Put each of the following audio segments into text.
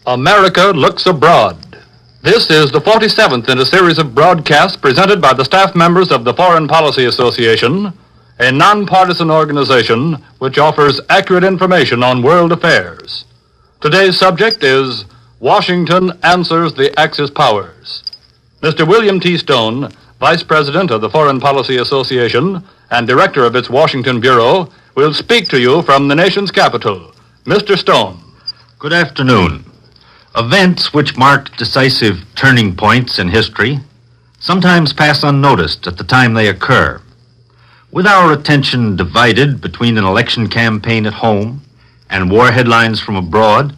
America Looks Abroad. This is the 47th in a series of broadcasts presented by the staff members of the Foreign Policy Association, a nonpartisan organization which offers accurate information on world affairs. Today's subject is Washington Answers the Axis Powers. Mr. William T. Stone, Vice President of the Foreign Policy Association and Director of its Washington Bureau, will speak to you from the nation's capital. Mr. Stone. Good afternoon. Events which mark decisive turning points in history sometimes pass unnoticed at the time they occur. With our attention divided between an election campaign at home and war headlines from abroad,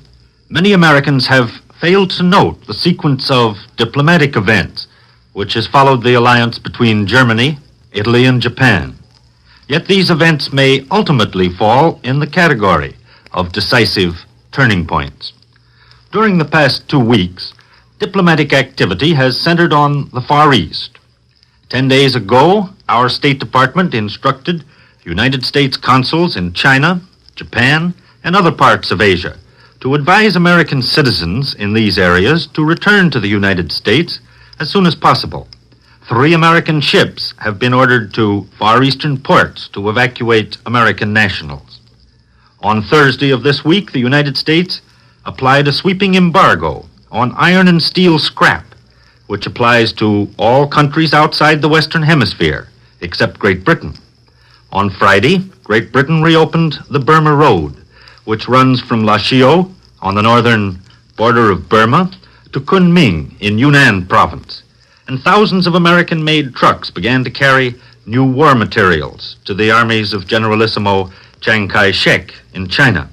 many Americans have failed to note the sequence of diplomatic events which has followed the alliance between Germany, Italy, and Japan. Yet these events may ultimately fall in the category of decisive turning points. During the past 2 weeks, diplomatic activity has centered on the Far East. 10 days ago, our State Department instructed United States consuls in China, Japan, and other parts of Asia to advise American citizens in these areas to return to the United States as soon as possible. 3 American ships have been ordered to Far Eastern ports to evacuate American nationals. On Thursday of this week, the United States applied a sweeping embargo on iron and steel scrap, which applies to all countries outside the Western Hemisphere, except Great Britain. On Friday, Great Britain reopened the Burma Road, which runs from Lashio on the northern border of Burma to Kunming in Yunnan province, and thousands of American-made trucks began to carry new war materials to the armies of Generalissimo Chiang Kai-shek in China.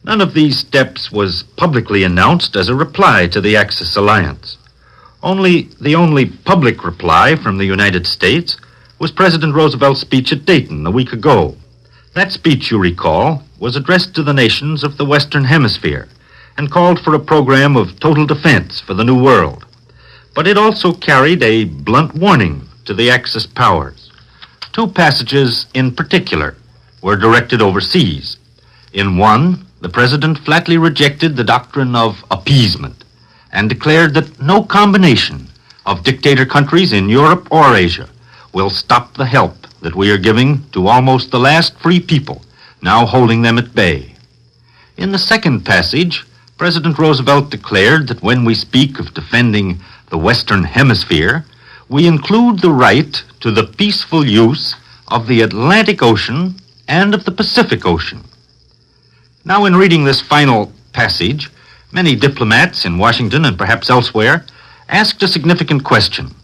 None of these steps was publicly announced as a reply to the Axis alliance. The only public reply from the United States was President Roosevelt's speech at Dayton a week ago. That speech, you recall, was addressed to the nations of the Western Hemisphere and called for a program of total defense for the New World. But it also carried a blunt warning to the Axis powers. 2 passages in particular were directed overseas. In one, the President flatly rejected the doctrine of appeasement and declared that no combination of dictator countries in Europe or Asia will stop the help that we are giving to almost the last free people, now holding them at bay. In the second passage, President Roosevelt declared that when we speak of defending the Western Hemisphere, we include the right to the peaceful use of the Atlantic Ocean and of the Pacific Ocean. Now, in reading this final passage, many diplomats in Washington and perhaps elsewhere asked a significant question.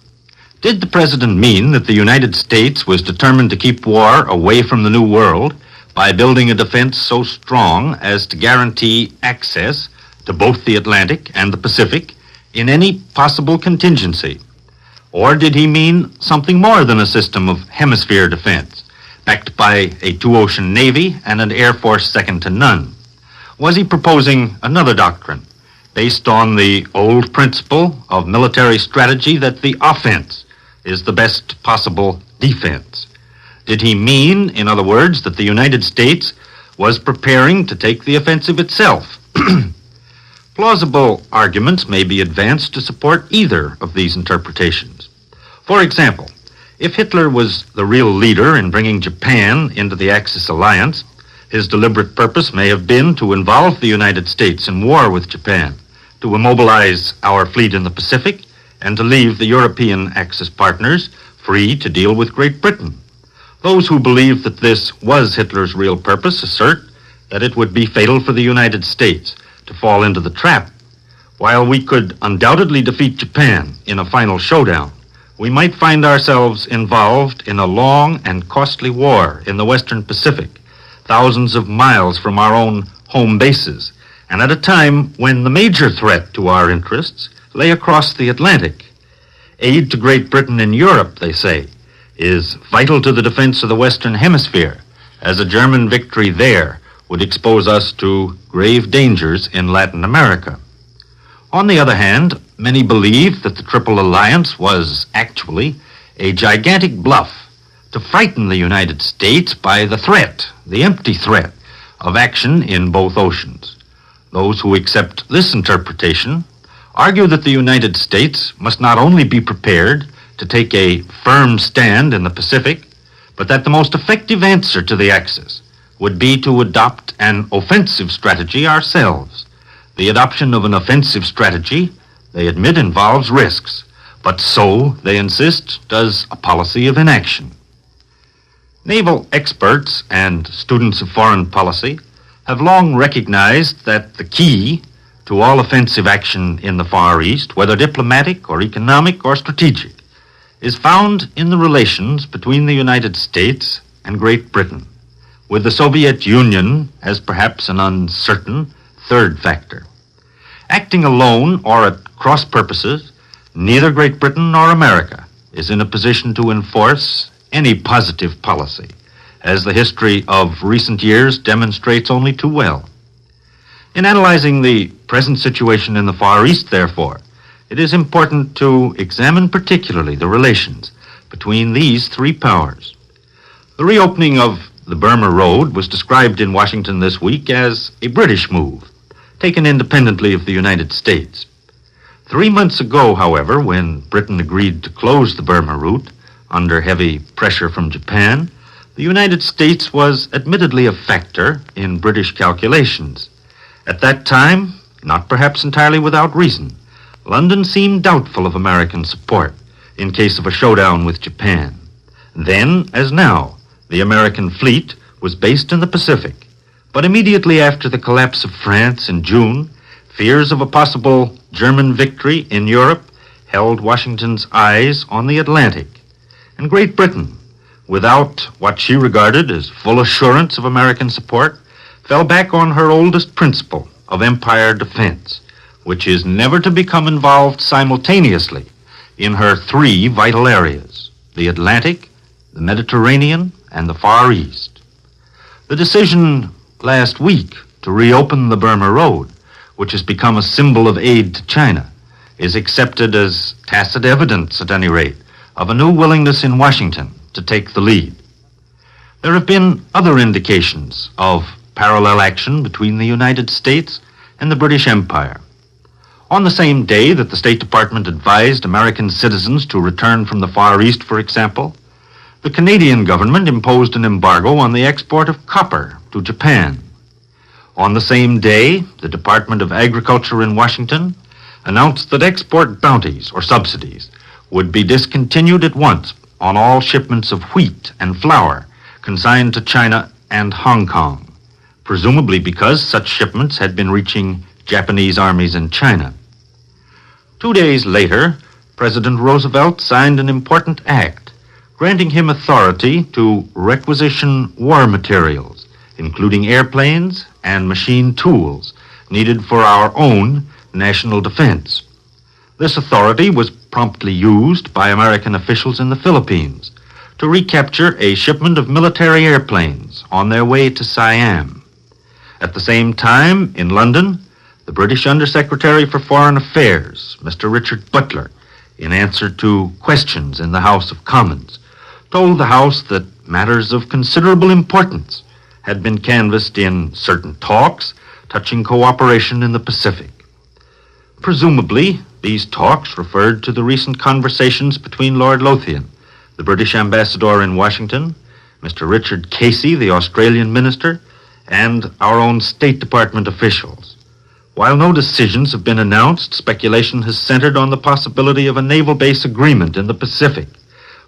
Did the President mean that the United States was determined to keep war away from the New World by building a defense so strong as to guarantee access to both the Atlantic and the Pacific in any possible contingency? Or did he mean something more than a system of hemisphere defense, backed by a 2-ocean navy and an air force second to none? Was he proposing another doctrine based on the old principle of military strategy that the offense is the best possible defense? Did he mean, in other words, that the United States was preparing to take the offensive itself? Plausible arguments may be advanced to support either of these interpretations. For example, if Hitler was the real leader in bringing Japan into the Axis alliance, his deliberate purpose may have been to involve the United States in war with Japan, to immobilize our fleet in the Pacific, and to leave the European Axis partners free to deal with Great Britain. Those who believe that this was Hitler's real purpose assert that it would be fatal for the United States to fall into the trap. While we could undoubtedly defeat Japan in a final showdown, we might find ourselves involved in a long and costly war in the Western Pacific, thousands of miles from our own home bases, and at a time when the major threat to our interests lay across the Atlantic. Aid to Great Britain in Europe, they say, is vital to the defense of the Western Hemisphere, as a German victory there would expose us to grave dangers in Latin America. On the other hand, many believe that the Triple Alliance was actually a gigantic bluff to frighten the United States by the empty threat, of action in both oceans. Those who accept this interpretation argue that the United States must not only be prepared to take a firm stand in the Pacific, but that the most effective answer to the Axis would be to adopt an offensive strategy ourselves. The adoption of an offensive strategy, they admit, involves risks, but so, they insist, does a policy of inaction. Naval experts and students of foreign policy have long recognized that the key to all offensive action in the Far East, whether diplomatic or economic or strategic, is found in the relations between the United States and Great Britain, with the Soviet Union as perhaps an uncertain third factor. Acting alone or at cross purposes, neither Great Britain nor America is in a position to enforce any positive policy, as the history of recent years demonstrates only too well. In analyzing the present situation in the Far East, therefore, it is important to examine particularly the relations between these three powers. The reopening of the Burma Road was described in Washington this week as a British move, taken independently of the United States. 3 months ago, however, when Britain agreed to close the Burma route under heavy pressure from Japan, the United States was admittedly a factor in British calculations. At that time, not perhaps entirely without reason, London seemed doubtful of American support in case of a showdown with Japan. Then, as now, the American fleet was based in the Pacific, but immediately after the collapse of France in June, fears of a possible German victory in Europe held Washington's eyes on the Atlantic, and Great Britain, without what she regarded as full assurance of American support, fell back on her oldest principle of empire defense, which is never to become involved simultaneously in her three vital areas, the Atlantic, the Mediterranean, and the Far East. The decision last week to reopen the Burma Road, which has become a symbol of aid to China, is accepted as tacit evidence, at any rate, of a new willingness in Washington to take the lead. There have been other indications of parallel action between the United States and the British Empire. On the same day that the State Department advised American citizens to return from the Far East, for example, the Canadian government imposed an embargo on the export of copper to Japan. On the same day, the Department of Agriculture in Washington announced that export bounties or subsidies would be discontinued at once on all shipments of wheat and flour consigned to China and Hong Kong, presumably because such shipments had been reaching Japanese armies in China. 2 days later, President Roosevelt signed an important act granting him authority to requisition war materials, including airplanes and machine tools needed for our own national defense. This authority was promptly used by American officials in the Philippines to recapture a shipment of military airplanes on their way to Siam. At the same time, in London, the British Undersecretary for Foreign Affairs, Mr. Richard Butler, in answer to questions in the House of Commons, told the House that matters of considerable importance had been canvassed in certain talks touching cooperation in the Pacific. Presumably, these talks referred to the recent conversations between Lord Lothian, the British ambassador in Washington, Mr. Richard Casey, the Australian minister, and our own State Department officials. While no decisions have been announced, speculation has centered on the possibility of a naval base agreement in the Pacific,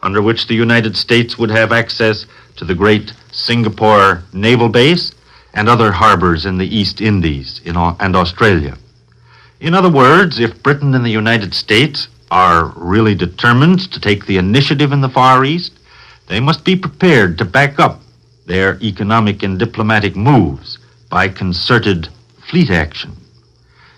under which the United States would have access to the great Singapore naval base and other harbors in the East Indies and Australia. In other words, if Britain and the United States are really determined to take the initiative in the Far East, they must be prepared to back up their economic and diplomatic moves by concerted fleet action.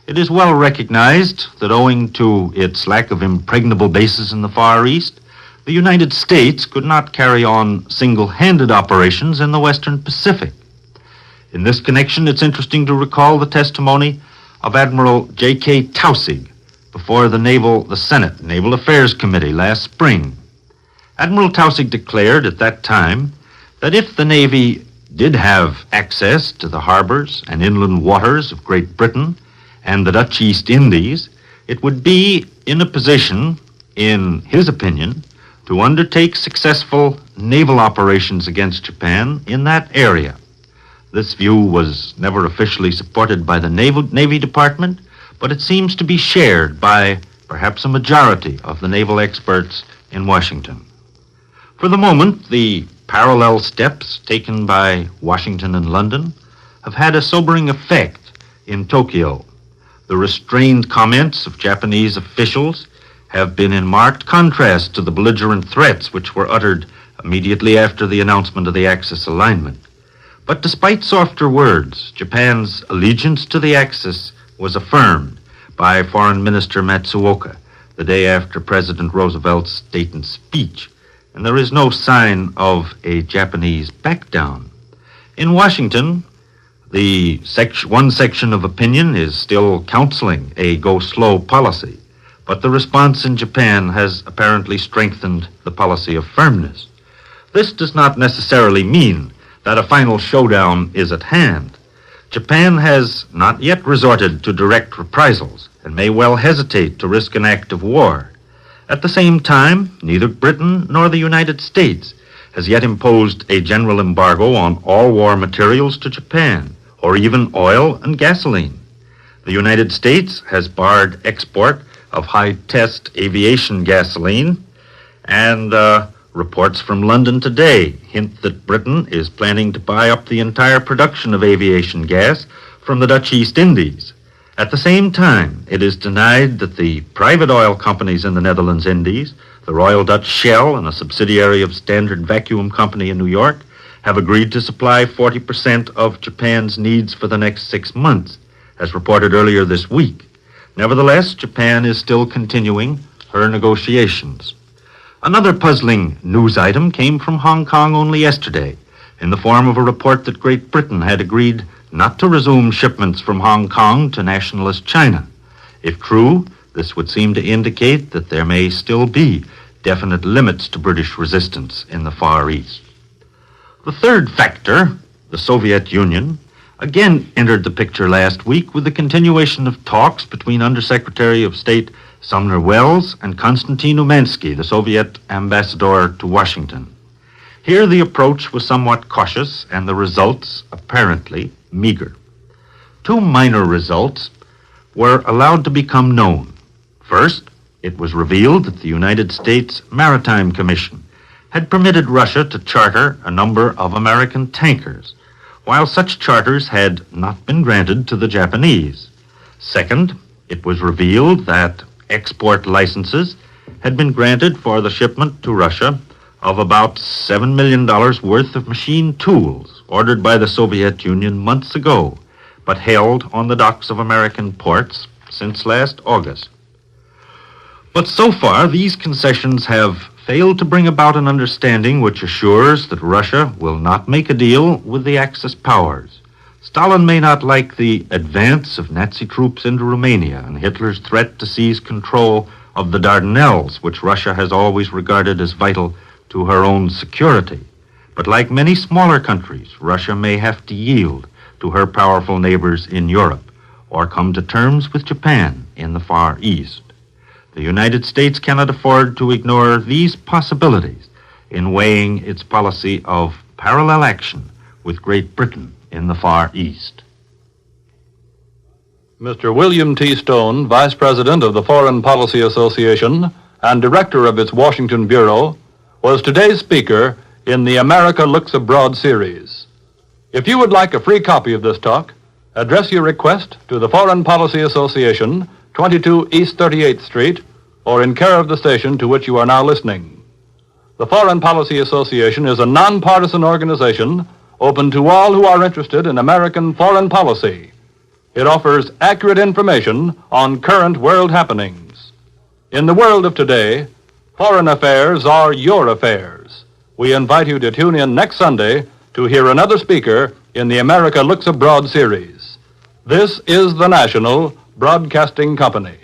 It is well recognized that owing to its lack of impregnable bases in the Far East, the United States could not carry on single-handed operations in the Western Pacific. In this connection, it's interesting to recall the testimony of Admiral J.K. Taussig before the Senate Naval Affairs Committee last spring. Admiral Taussig declared at that time that if the Navy did have access to the harbors and inland waters of Great Britain and the Dutch East Indies, it would be in a position, in his opinion, to undertake successful naval operations against Japan in that area. This view was never officially supported by the Navy Department, but it seems to be shared by perhaps a majority of the naval experts in Washington. For the moment, the parallel steps taken by Washington and London have had a sobering effect in Tokyo. The restrained comments of Japanese officials have been in marked contrast to the belligerent threats which were uttered immediately after the announcement of the Axis alignment. But despite softer words, Japan's allegiance to the Axis was affirmed by Foreign Minister Matsuoka the day after President Roosevelt's Dayton speech, and there is no sign of a Japanese backdown. In Washington, one section of opinion is still counseling a go-slow policy, but the response in Japan has apparently strengthened the policy of firmness. This does not necessarily mean that a final showdown is at hand. Japan has not yet resorted to direct reprisals and may well hesitate to risk an act of war. At the same time, neither Britain nor the United States has yet imposed a general embargo on all war materials to Japan, or even oil and gasoline. The United States has barred export of high-test aviation gasoline, and reports from London today hint that Britain is planning to buy up the entire production of aviation gas from the Dutch East Indies. At the same time, it is denied that the private oil companies in the Netherlands Indies, the Royal Dutch Shell and a subsidiary of Standard Vacuum Company in New York, have agreed to supply 40% of Japan's needs for the next 6 months, as reported earlier this week. Nevertheless, Japan is still continuing her negotiations. Another puzzling news item came from Hong Kong only yesterday, in the form of a report that Great Britain had agreed not to resume shipments from Hong Kong to nationalist China. If true, this would seem to indicate that there may still be definite limits to British resistance in the Far East. The third factor, the Soviet Union, again entered the picture last week with the continuation of talks between Undersecretary of State Sumner Welles and Konstantin Umansky, the Soviet ambassador to Washington. Here the approach was somewhat cautious and the results apparently meager. Two minor results were allowed to become known. First, it was revealed that the United States Maritime Commission had permitted Russia to charter a number of American tankers, while such charters had not been granted to the Japanese. Second, it was revealed that export licenses had been granted for the shipment to Russia of about $7 million worth of machine tools ordered by the Soviet Union months ago, but held on the docks of American ports since last August. But so far, these concessions have failed to bring about an understanding which assures that Russia will not make a deal with the Axis powers. Stalin may not like the advance of Nazi troops into Romania and Hitler's threat to seize control of the Dardanelles, which Russia has always regarded as vital to her own security. But like many smaller countries, Russia may have to yield to her powerful neighbors in Europe or come to terms with Japan in the Far East. The United States cannot afford to ignore these possibilities in weighing its policy of parallel action with Great Britain in the Far East. Mr. William T. Stone, Vice President of the Foreign Policy Association and Director of its Washington Bureau, was today's speaker in the America Looks Abroad series. If you would like a free copy of this talk, address your request to the Foreign Policy Association, 22 East 38th Street, or in care of the station to which you are now listening. The Foreign Policy Association is a nonpartisan organization open to all who are interested in American foreign policy. It offers accurate information on current world happenings. In the world of today, foreign affairs are your affairs. We invite you to tune in next Sunday to hear another speaker in the America Looks Abroad series. This is the National Broadcasting Company.